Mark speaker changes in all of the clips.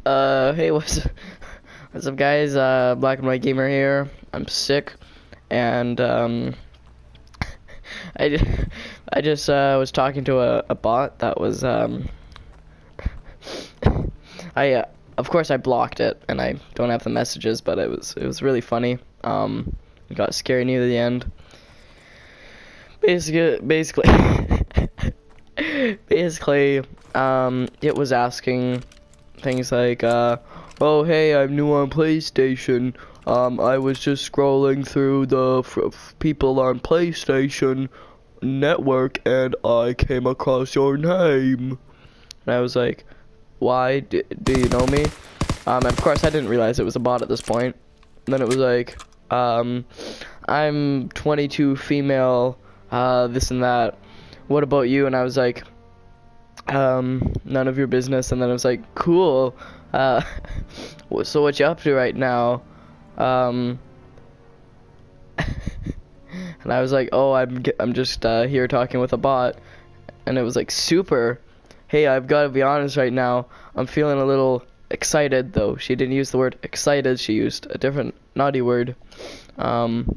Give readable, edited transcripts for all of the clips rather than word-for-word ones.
Speaker 1: Hey, what's up, guys? Black and White Gamer here. I'm sick, and I, ju- I just was talking to a bot that was of course I blocked it, and I don't have the messages, but it was really funny. It got scary near the end. Basically, it was asking things like, oh hey, I'm new on PlayStation. I was just scrolling through the people on PlayStation network and I came across your name. And I was like, why? Do you know me? And of course I didn't realize it was a bot at this point. And then it was like, I'm 22, female, this and that. What about you? And I was like, none of your business. And then I was like, cool. So what you up to right now? And I was like, oh, I'm just here talking with a bot. And it was like, super. Hey, I've got to be honest right now. I'm feeling a little excited, though. She didn't use the word excited. She used a different naughty word. And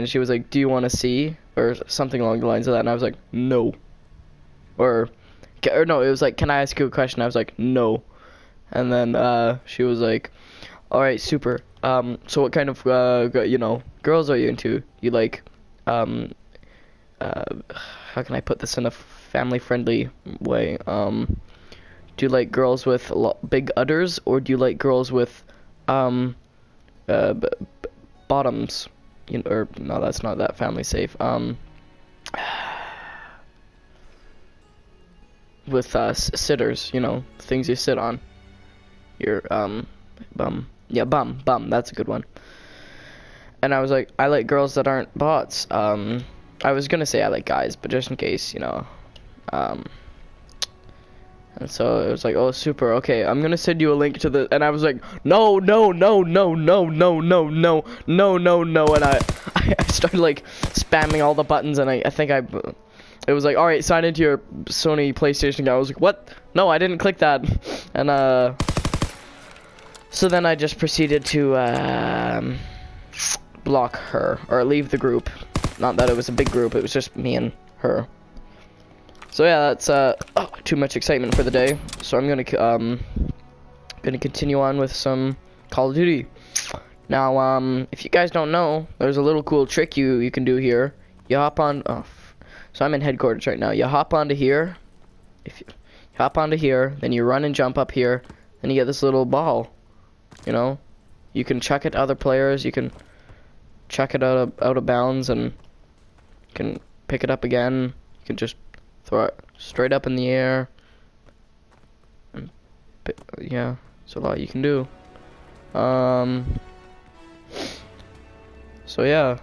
Speaker 1: she was like, do you want to see? Or something along the lines of that. And I was like, no. Or no, it was like, can I ask you a question? I was like, no. And then she was like, all right, super. So what kind of girls are you into? You like how can I put this in a family-friendly way? Do you like girls with big udders, or do you like girls with bottoms? Or no, that's not that family safe. With sitters, things you sit on. Your bum. Yeah, bum. That's a good one. And I was like, I like girls that aren't bots. I was gonna say I like guys, but just in case, And so it was like, oh, super. Okay, I'm gonna send you a link to the. And I was like, no. And I started like spamming all the buttons, and I think it was like, all right, sign into your Sony PlayStation guy. I was like, what? No, I didn't click that. And so then I just proceeded to block her or leave the group. Not that it was a big group, it was just me and her. So yeah, that's too much excitement for the day. So I'm gonna continue on with some Call of Duty. Now, if you guys don't know, there's a little cool trick you can do here. You hop on. So I'm in headquarters right now. You hop onto here. If you hop onto here, then you run and jump up here, and you get this little ball. You can chuck it to other players. You can chuck it out of bounds, and you can pick it up again. You can just throw it straight up in the air. And yeah, there's a lot you can do. So yeah.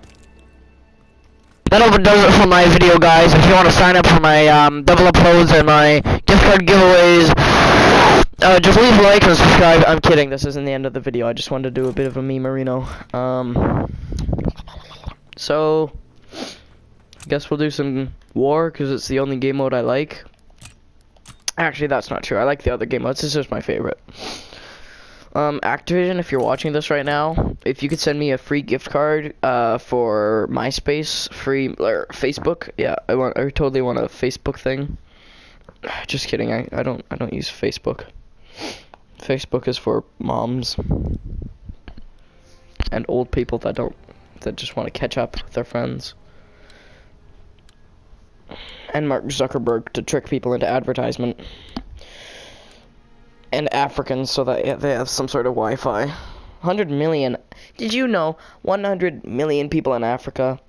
Speaker 1: That over does it for my video, guys. If you want to sign up for my double uploads and my gift card giveaways, just leave a like and subscribe. I'm kidding. This isn't the end of the video. I just wanted to do a bit of a meme-marino. So I guess we'll do some war because it's the only game mode I like. Actually, that's not true. I like the other game modes. This is my favorite. Activision, if you're watching this right now, if you could send me a free gift card for MySpace, free or Facebook, yeah, I totally want a Facebook thing. Just kidding. I don't use Facebook. Facebook is for moms and old people that just want to catch up with their friends. And Mark Zuckerberg to trick people into advertisement. And Africans so that they have some sort of Wi-Fi. 100 million. Did you know 100 million people in Africa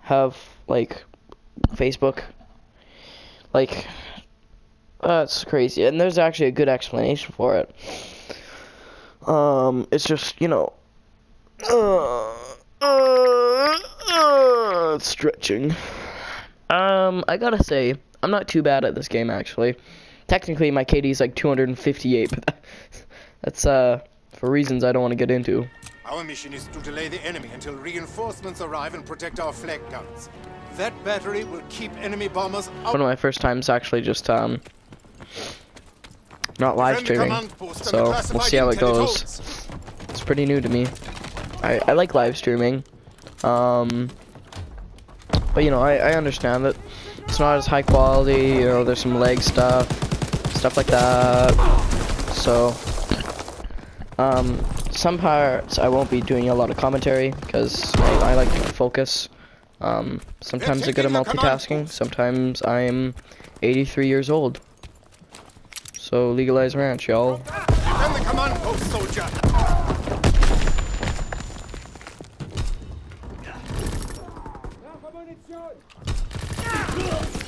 Speaker 1: have, like, Facebook? Like, that's crazy. And there's actually a good explanation for it. It's just, stretching. I gotta say, I'm not too bad at this game, actually. Technically, my KD is like 258, but that's for reasons I don't want to get into.
Speaker 2: Our mission is to delay the enemy until reinforcements arrive and protect our flag guns. That battery will keep enemy bombers out.
Speaker 1: One of my first times actually just not live streaming. So we'll see how it goes. It's pretty new to me. I like live streaming. But you know, I understand that it's not as high quality, you know, there's some lag stuff like that. So some parts I won't be doing a lot of commentary because I like to focus. Sometimes I'm good at multitasking, sometimes I'm 83 years old. So legalize ranch, y'all.
Speaker 2: Defend the command post, soldier.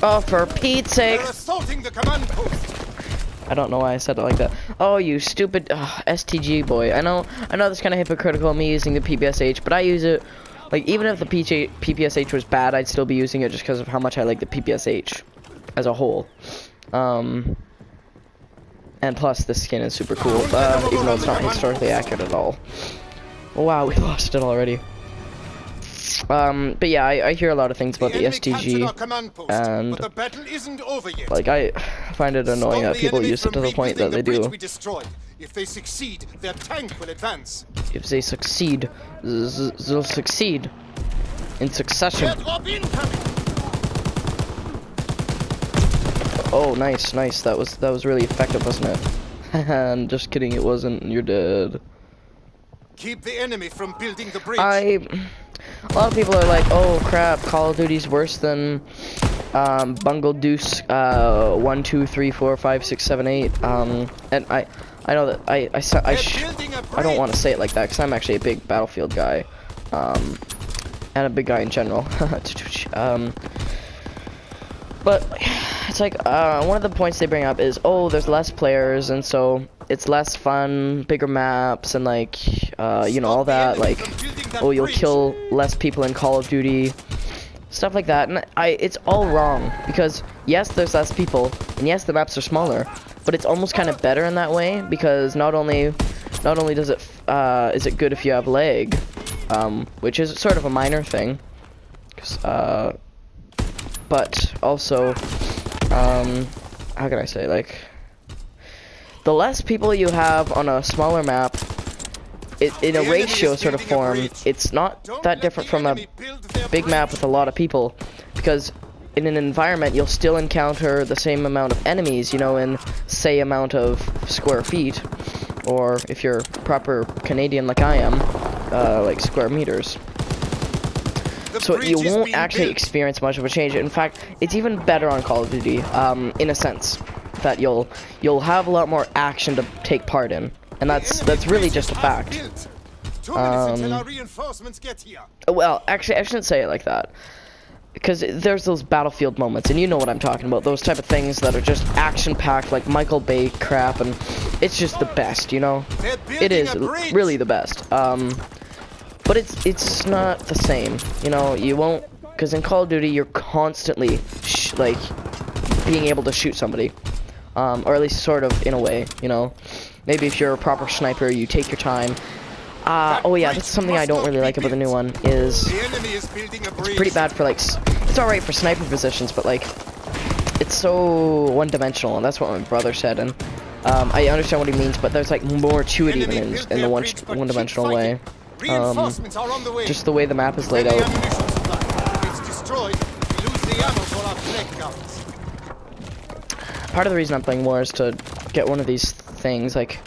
Speaker 1: Oh, for Pete's sake!
Speaker 2: They're assaulting the command post.
Speaker 1: I don't know why I said it like that. Oh, you stupid STG boy. I know that's kind of hypocritical, me using the PPSH, but I use it, like, even if the PPSH was bad, I'd still be using it just because of how much I like the PPSH as a whole. And plus, this skin is super cool, even though it's not historically accurate at all. Wow, we lost it already. But yeah, I hear a lot of things about the STG, and like I find it annoying that people use it to the point that they do.
Speaker 2: If they succeed, their tank will advance.
Speaker 1: If they succeed, they'll succeed in succession. Oh, nice. That was really effective, wasn't it? And just kidding, it wasn't. You're dead.
Speaker 2: Keep the enemy from building the bridge.
Speaker 1: A lot of people are like, oh crap, Call of Duty's worse than Bungle Deuce 1, 2, 3, 4, 5, 6, 7, 8. And I know that I don't want to say it like that because I'm actually a big Battlefield guy, and a big guy in general. But it's like one of the points they bring up is, oh, there's less players, and so it's less fun, bigger maps, and like you know, all that, like, oh, you'll kill less people in Call of Duty, stuff like that. And it's all wrong, because yes, there's less people, and yes, the maps are smaller, but it's almost kind of better in that way, because not only does it is it good if you have lag, which is sort of a minor thing, but also how can I say, like, the less people you have on a smaller map, in a ratio sort of form, it's not that different from a big map with a lot of people, because in an environment you'll still encounter the same amount of enemies, you know, in say amount of square feet, or if you're proper Canadian like I am, like square meters. So you won't actually experience much of a change. In fact, it's even better on Call of Duty, in a sense, that you'll have a lot more action to take part in. And that's really just a fact. Well, actually, I shouldn't say it like that, because there's those Battlefield moments, and you know what I'm talking about. Those type of things that are just action-packed, like Michael Bay crap, and it's just the best, you know. It is really the best. But it's not the same, you know. You won't, because in Call of Duty you're constantly like being able to shoot somebody, or at least sort of in a way, you know. Maybe if you're a proper sniper, you take your time. Oh yeah, that's something I don't really like about the new one, is it's pretty bad for, like, it's alright for sniper positions, but like, it's so one-dimensional, and that's what my brother said, and I understand what he means, but there's like more to it even in the one-dimensional way. Just the way the map is laid out. Part of the reason I'm playing more is to get one of these things. Like,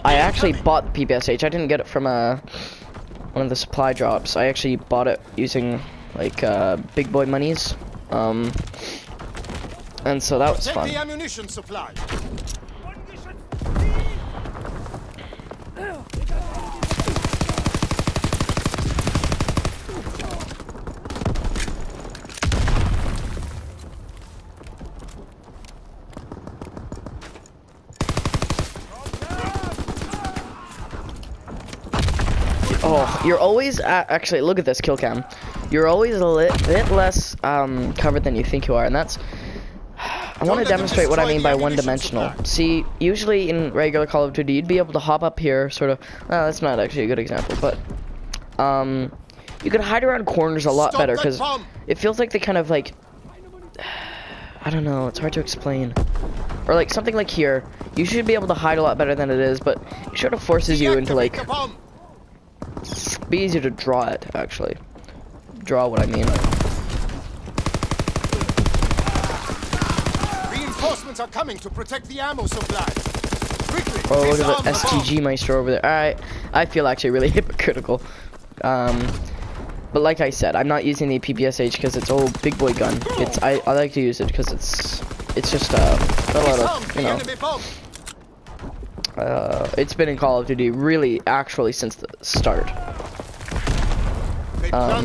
Speaker 1: I actually bought the PPSH. I didn't get it from one of the supply drops. I actually bought it using like big boy monies. And so that was fun. Oh, you're always actually, look at this kill cam. You're always a bit less covered than you think you are, and that's, I want to demonstrate what I mean by one-dimensional. See, usually in regular Call of Duty, you'd be able to hop up here, sort of. Well, that's not actually a good example, but you could hide around corners a lot better, because it feels like they kind of like, I don't know, it's hard to explain. or like something like here, you should be able to hide a lot better than it is, but it sort of forces you into like, be easier to draw it, actually. Draw what I mean.
Speaker 2: Reinforcements are coming to protect the ammo supplies. Quickly,
Speaker 1: Oh, look at the
Speaker 2: disarm
Speaker 1: STG Meister over there. Alright, I feel actually really hypocritical. But like I said, I'm not using the PPSH because it's old big boy gun. I like to use it because it's just got a lot of, you know, it's been in Call of Duty really actually since the start. Not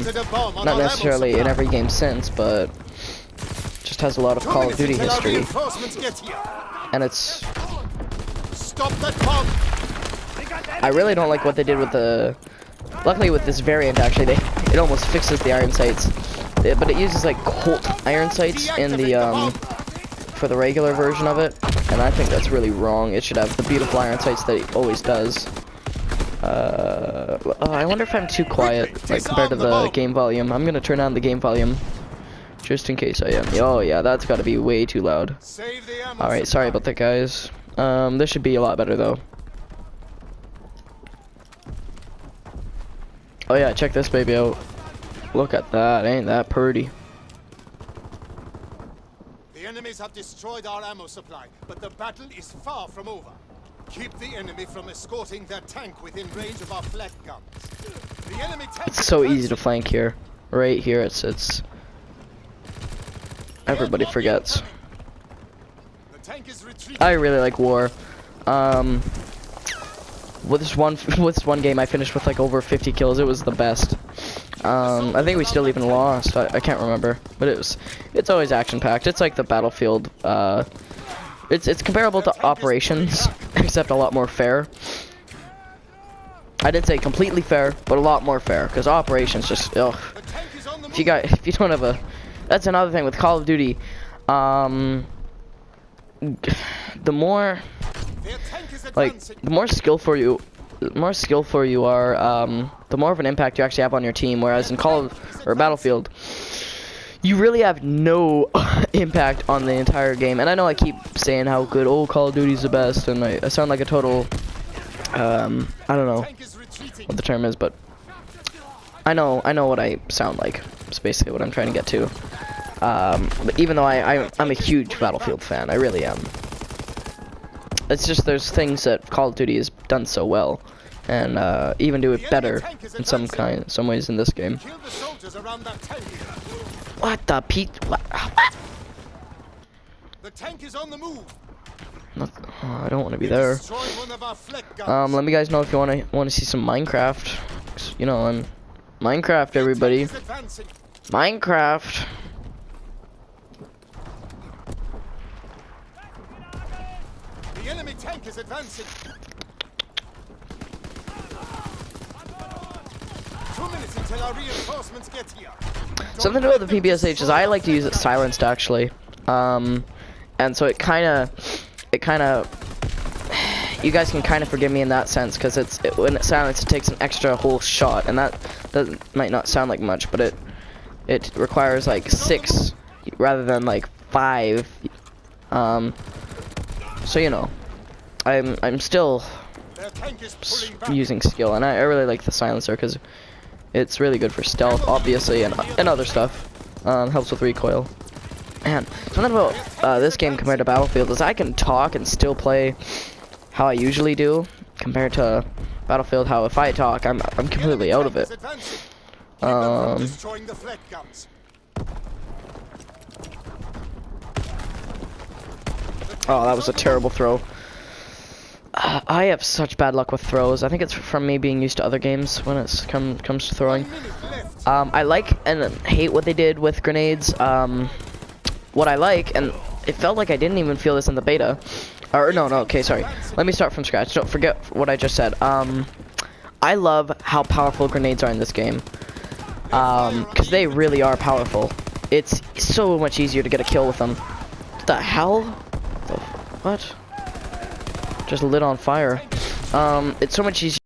Speaker 1: necessarily in every game since, but just has a lot of Call of Duty history. And it's,
Speaker 2: stop that bomb.
Speaker 1: I really don't like what they did with the, luckily with this variant actually, it almost fixes the iron sights. But it uses like Colt iron sights in the, for the regular version of it. And I think that's really wrong. It should have the beautiful iron sights that it always does. I wonder if I'm too quiet, like compared to the game volume. I'm gonna turn on the game volume, just in case I am. Oh yeah, that's gotta be way too loud. Alright, sorry about that, guys. This should be a lot better though. Oh yeah, check this baby out. Look at that, ain't that pretty?
Speaker 2: The enemies have destroyed our ammo supply, but the battle is far from over. Keep the enemy from escorting their tank within range of our flak guns. The enemy tank
Speaker 1: It's so easy to flank here. Right here, it's everybody forgets.
Speaker 2: The tank is retreating.
Speaker 1: I really like war. With this one game, I finished with like over 50 kills. It was the best. I think we still even lost. I can't remember, but it's always action packed. It's like the Battlefield. It's comparable to Operations, except a lot more fair. I did say completely fair, but a lot more fair, because Operations just, ugh. If you don't have a, that's another thing with Call of Duty. The more, like, the more skillful you are, the more of an impact you actually have on your team. Whereas in Battlefield, you really have no impact on the entire game. And I know I keep saying how good old Call of Duty's the best, and I sound like a total, I don't know what the term is, but I know what I sound like. It's basically what I'm trying to get to. But even though I'm a huge Battlefield fan, I really am. It's just there's things that Call of Duty has done so well, and even do it better in some ways in this game. What the Pete? What?
Speaker 2: The tank is on the move.
Speaker 1: I don't want to be there. Let me guys know if you want to see some Minecraft. You know, I'm Minecraft, everybody. Minecraft.
Speaker 2: The enemy tank is advancing. 2 minutes until our reinforcements get here.
Speaker 1: Something about the PPSH is I like to use it silenced actually, and so it kind of, you guys can kind of forgive me in that sense, because when it's silenced it takes an extra whole shot, and that might not sound like much, but it requires like 6 rather than like 5. So you know, I'm still using skill, and I really like the silencer because it's really good for stealth, obviously, and other stuff. Helps with recoil. And something about this game compared to Battlefield is I can talk and still play how I usually do, compared to Battlefield. How if I talk, I'm completely out of it.
Speaker 2: Oh,
Speaker 1: that was a terrible throw. I have such bad luck with throws. I think it's from me being used to other games when it comes to throwing. I like and hate what they did with grenades. What I like, and it felt like I didn't even feel this in the beta. Or no, okay, sorry. Let me start from scratch. Don't forget what I just said. I love how powerful grenades are in this game. Because they really are powerful. It's so much easier to get a kill with them. What the hell? What? Just lit on fire. It's so much easier.